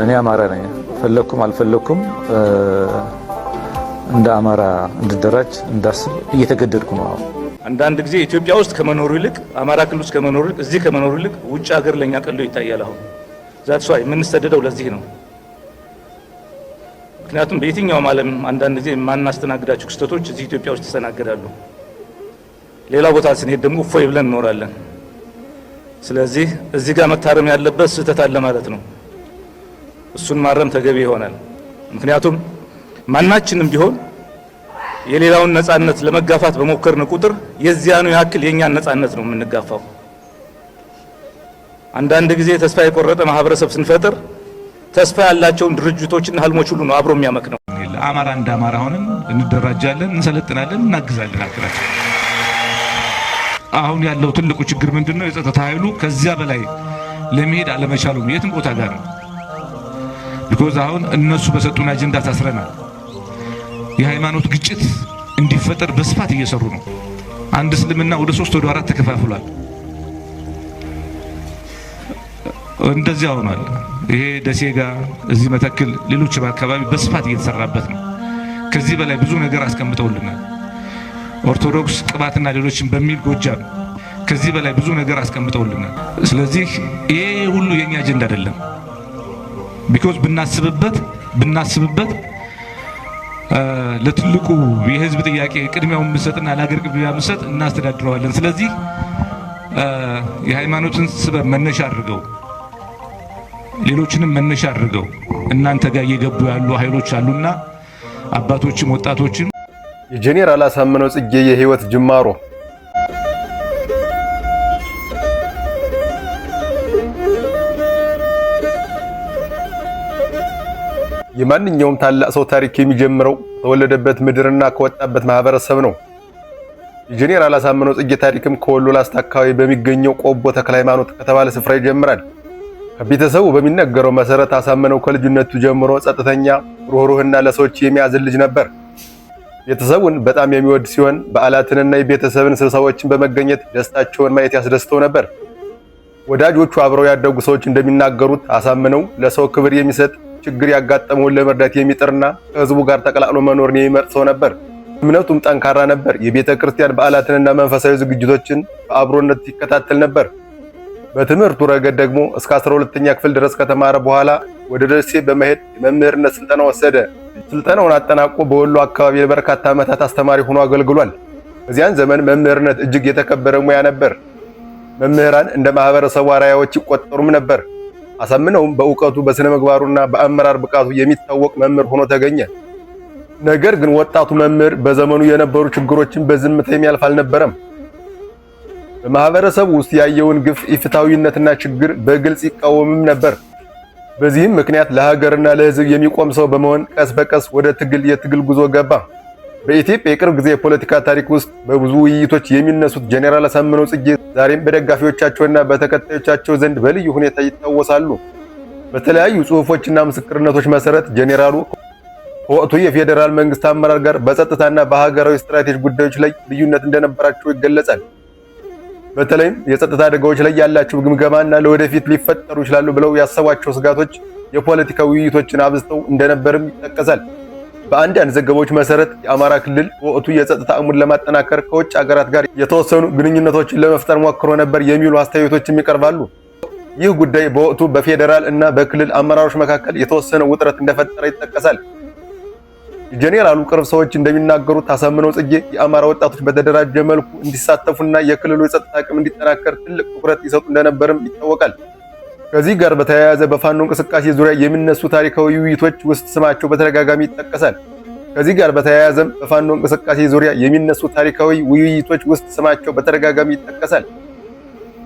እኔ አማራ ነኝ ፈለኩም አልፈለኩም እንደ አማራ እንድደራጅ እንዳስብ እየተገደድኩ ነው። አንዳንድ ጊዜ ኢትዮጵያ ውስጥ ከመኖሩ ይልቅ አማራ ክልል ውስጥ ከመኖሩ ይልቅ እዚህ ከመኖሩ ይልቅ ውጭ ሀገር ለኛ ቀሎ ይታያል። አሁን ዛት ሷይ የምንሰደደው ለዚህ ነው። ምክንያቱም በየትኛውም ዓለም አንዳንድ ጊዜ ማናስተናግዳቸው ክስተቶች እዚህ ኢትዮጵያ ውስጥ ተሰናገዳሉ። ሌላ ቦታ ስንሄድ ደግሞ ፎይ ብለን እንኖራለን። ስለዚህ እዚህ ጋር መታረም ያለበት ስህተት አለ ማለት ነው። እሱን ማረም ተገቢ ይሆናል። ምክንያቱም ማናችንም ቢሆን የሌላውን ነጻነት ለመጋፋት በመከርን ቁጥር የዚያኑ ያክል የኛን ነጻነት ነው የምንጋፋው። አንዳንድ ጊዜ ተስፋ የቆረጠ ማህበረሰብ ስንፈጥር ተስፋ ያላቸውን ድርጅቶችና ህልሞች ሁሉ ነው አብሮ የሚያመክነው። አማራ እንደ አማራ ሆነን እንደራጃለን፣ እንሰለጥናለን፣ እናግዛለን አክራቸው። አሁን ያለው ትልቁ ችግር ምንድነው? የጸጥታ ኃይሉ ከዚያ በላይ ለመሄድ አለመቻሉ የትም ቦታ ጋር ነው። ቢኮዝ አሁን እነሱ በሰጡን አጀንዳ ታስረናል። የሃይማኖት ግጭት እንዲፈጠር በስፋት እየሰሩ ነው። አንድ እስልምና ወደ 3 ወደ 4 ተከፋፍሏል። እንደዚህ ሆኗል። ይሄ ደሴ ጋር እዚህ መተክል ሌሎች አካባቢ በስፋት እየተሰራበት ነው። ከዚህ በላይ ብዙ ነገር አስቀምጠውልናል። ኦርቶዶክስ ቅባትና ሌሎችን በሚል ጎጃም ከዚህ በላይ ብዙ ነገር አስቀምጠውልናል። ስለዚህ ይሄ ሁሉ የኛ አጀንዳ አይደለም። ቢኮዝ ብናስብበት ለትልቁ የህዝብ ጥያቄ ቅድሚያውን መስጠትና ለሀገር ቅድሚያ መስጠት እናስተዳድረዋለን። ስለዚህ የሃይማኖትን ስበብ መነሻ አድርገው ሌሎችንም መነሻ አድርገው እናንተ ጋር እየገቡ ያሉ ኃይሎች አሉና አባቶችም ወጣቶችም የጄኔራል አሳምነው ጽጌ የህይወት ጅማሮ የማንኛውም ታላቅ ሰው ታሪክ የሚጀምረው ተወለደበት ምድርና ከወጣበት ማህበረሰብ ነው። የጄኔራል አሳምነው ጽጌ ታሪክም ከወሎ ላስታ አካባቢ በሚገኘው ቆቦ ተክለ ሃይማኖት ከተባለ ስፍራ ይጀምራል። ከቤተሰቡ በሚነገረው መሰረት አሳምነው ከልጅነቱ ጀምሮ ጸጥተኛ፣ ሩህሩህና ለሰዎች የሚያዝን ልጅ ነበር። ቤተሰቡን በጣም የሚወድ ሲሆን በዓላትንና የቤተሰብን ስብሰባዎችን በመገኘት ደስታቸውን ማየት ያስደስተው ነበር። ወዳጆቹ አብረው ያደጉ ሰዎች እንደሚናገሩት አሳምነው ለሰው ክብር የሚሰጥ ችግር ያጋጠመውን ለመርዳት የሚጥርና ከህዝቡ ጋር ተቀላቅሎ መኖርን የሚመርጥ ሰው ነበር። እምነቱም ጠንካራ ነበር። የቤተ ክርስቲያን በዓላትንና መንፈሳዊ ዝግጅቶችን በአብሮነት ይከታተል ነበር። በትምህርቱ ረገድ ደግሞ እስከ 12ኛ ክፍል ድረስ ከተማረ በኋላ ወደ ደሴ በመሄድ የመምህርነት ስልጠና ወሰደ። ስልጠናውን አጠናቆ በወሎ አካባቢ ለበርካታ ዓመታት አስተማሪ ሆኖ አገልግሏል። በዚያን ዘመን መምህርነት እጅግ የተከበረ ሙያ ነበር። መምህራን እንደ ማህበረሰቡ አርአያዎች ይቆጠሩም ነበር። አሳምነውም በእውቀቱ በስነ ምግባሩና በአመራር ብቃቱ የሚታወቅ መምህር ሆኖ ተገኘ። ነገር ግን ወጣቱ መምህር በዘመኑ የነበሩ ችግሮችን በዝምታ የሚያልፍ አልነበረም። በማህበረሰቡ ውስጥ ያየውን ግፍ፣ ኢፍትሃዊነትና ችግር በግልጽ ይቃወምም ነበር። በዚህም ምክንያት ለሀገርና ለሕዝብ የሚቆም ሰው በመሆን ቀስ በቀስ ወደ የትግል ጉዞ ገባ። በኢትዮጵያ የቅርብ ጊዜ የፖለቲካ ታሪክ ውስጥ በብዙ ውይይቶች የሚነሱት ጄኔራል አሳምነው ጽጌ ዛሬም በደጋፊዎቻቸውና በተከታዮቻቸው ዘንድ በልዩ ሁኔታ ይታወሳሉ። በተለያዩ ጽሑፎችና ምስክርነቶች መሰረት ጄኔራሉ ከወቅቱ የፌዴራል መንግስት አመራር ጋር በጸጥታና በሀገራዊ ስትራቴጂ ጉዳዮች ላይ ልዩነት እንደነበራቸው ይገለጻል። በተለይም የጸጥታ አደጋዎች ላይ ያላቸው ግምገማና ለወደፊት ሊፈጠሩ ይችላሉ ብለው ያሰቧቸው ስጋቶች የፖለቲካ ውይይቶችን አብዝተው እንደነበርም ይጠቀሳል። በአንዳንድ ዘገባዎች መሰረት የአማራ ክልል በወቅቱ የጸጥታ አሙን ለማጠናከር ከውጭ ሀገራት ጋር የተወሰኑ ግንኙነቶችን ለመፍጠር ሞክሮ ነበር የሚሉ አስተያየቶችም ይቀርባሉ። ይህ ጉዳይ በወቅቱ በፌዴራል እና በክልል አመራሮች መካከል የተወሰነ ውጥረት እንደፈጠረ ይጠቀሳል። የጄኔራሉ ቅርብ ሰዎች እንደሚናገሩት አሳምነው ጽጌ የአማራ ወጣቶች በተደራጀ መልኩ እንዲሳተፉና የክልሉ የጸጥታ አቅም እንዲጠናከር ትልቅ ትኩረት ይሰጡ እንደነበርም ይታወቃል። ከዚህ ጋር በተያያዘ በፋኖ እንቅስቃሴ ዙሪያ የሚነሱ ታሪካዊ ውይይቶች ውስጥ ስማቸው በተደጋጋሚ ይጠቀሳል። ከዚህ ጋር በተያያዘም በፋኖ እንቅስቃሴ ዙሪያ የሚነሱ ታሪካዊ ውይይቶች ውስጥ ስማቸው በተደጋጋሚ ይጠቀሳል።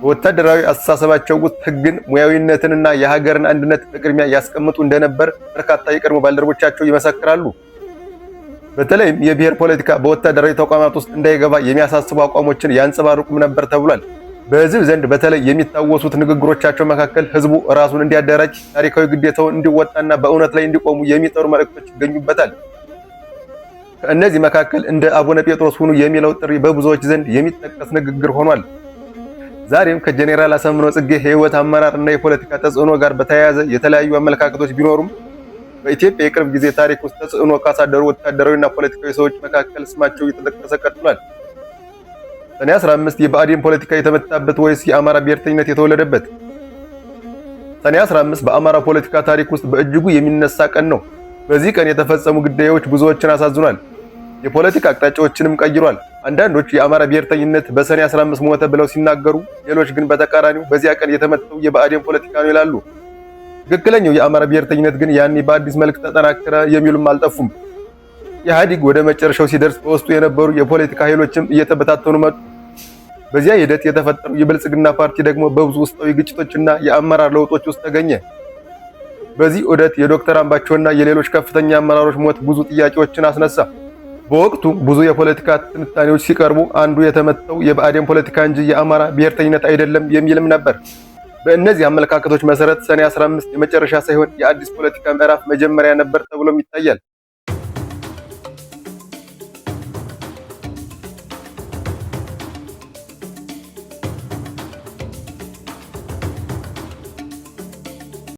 በወታደራዊ አስተሳሰባቸው ውስጥ ሕግን፣ ሙያዊነትንና የሀገርን አንድነት በቅድሚያ ያስቀምጡ እንደነበር በርካታ የቀድሞ ባልደረቦቻቸው ይመሰክራሉ። በተለይም የብሔር ፖለቲካ በወታደራዊ ተቋማት ውስጥ እንዳይገባ የሚያሳስቡ አቋሞችን ያንጸባርቁም ነበር ተብሏል። በህዝብ ዘንድ በተለይ የሚታወሱት ንግግሮቻቸው መካከል ህዝቡ ራሱን እንዲያደራጅ፣ ታሪካዊ ግዴታውን እንዲወጣና በእውነት ላይ እንዲቆሙ የሚጠሩ መልእክቶች ይገኙበታል። ከእነዚህ መካከል እንደ አቡነ ጴጥሮስ ሁኑ የሚለው ጥሪ በብዙዎች ዘንድ የሚጠቀስ ንግግር ሆኗል። ዛሬም ከጄኔራል አሳምነው ጽጌ የህይወት አመራር እና የፖለቲካ ተጽዕኖ ጋር በተያያዘ የተለያዩ አመለካከቶች ቢኖሩም በኢትዮጵያ የቅርብ ጊዜ ታሪክ ውስጥ ተጽዕኖ ካሳደሩ ወታደራዊና ፖለቲካዊ ሰዎች መካከል ስማቸው እየተጠቀሰ ቀጥሏል። ሰኔ 15 የብአዴን ፖለቲካ የተመታበት ወይስ የአማራ ብሔርተኝነት የተወለደበት? ሰኔ 15 በአማራ ፖለቲካ ታሪክ ውስጥ በእጅጉ የሚነሳ ቀን ነው። በዚህ ቀን የተፈጸሙ ጉዳዮች ብዙዎችን አሳዝኗል፣ የፖለቲካ አቅጣጫዎችንም ቀይሯል። አንዳንዶች የአማራ ብሔርተኝነት በሰኔ 15 ሞተ ብለው ሲናገሩ፣ ሌሎች ግን በተቃራኒው በዚያ ቀን የተመተው የብአዴን ፖለቲካ ነው ይላሉ። ትክክለኛው የአማራ ብሔርተኝነት ግን ያኔ በአዲስ መልክ ተጠናከረ የሚሉም አልጠፉም። ኢህአዴግ ወደ መጨረሻው ሲደርስ በውስጡ የነበሩ የፖለቲካ ኃይሎችም እየተበታተኑ መጡ። በዚያ ሂደት የተፈጠረው የብልጽግና ፓርቲ ደግሞ በብዙ ውስጣዊ ግጭቶችና የአመራር ለውጦች ውስጥ ተገኘ። በዚህ ዑደት የዶክተር አምባቸውና የሌሎች ከፍተኛ አመራሮች ሞት ብዙ ጥያቄዎችን አስነሳ። በወቅቱ ብዙ የፖለቲካ ትንታኔዎች ሲቀርቡ አንዱ የተመተው የብአዴን ፖለቲካ እንጂ የአማራ ብሔርተኝነት አይደለም የሚልም ነበር። በእነዚህ አመለካከቶች መሰረት ሰኔ 15 የመጨረሻ ሳይሆን የአዲስ ፖለቲካ ምዕራፍ መጀመሪያ ነበር ተብሎም ይታያል።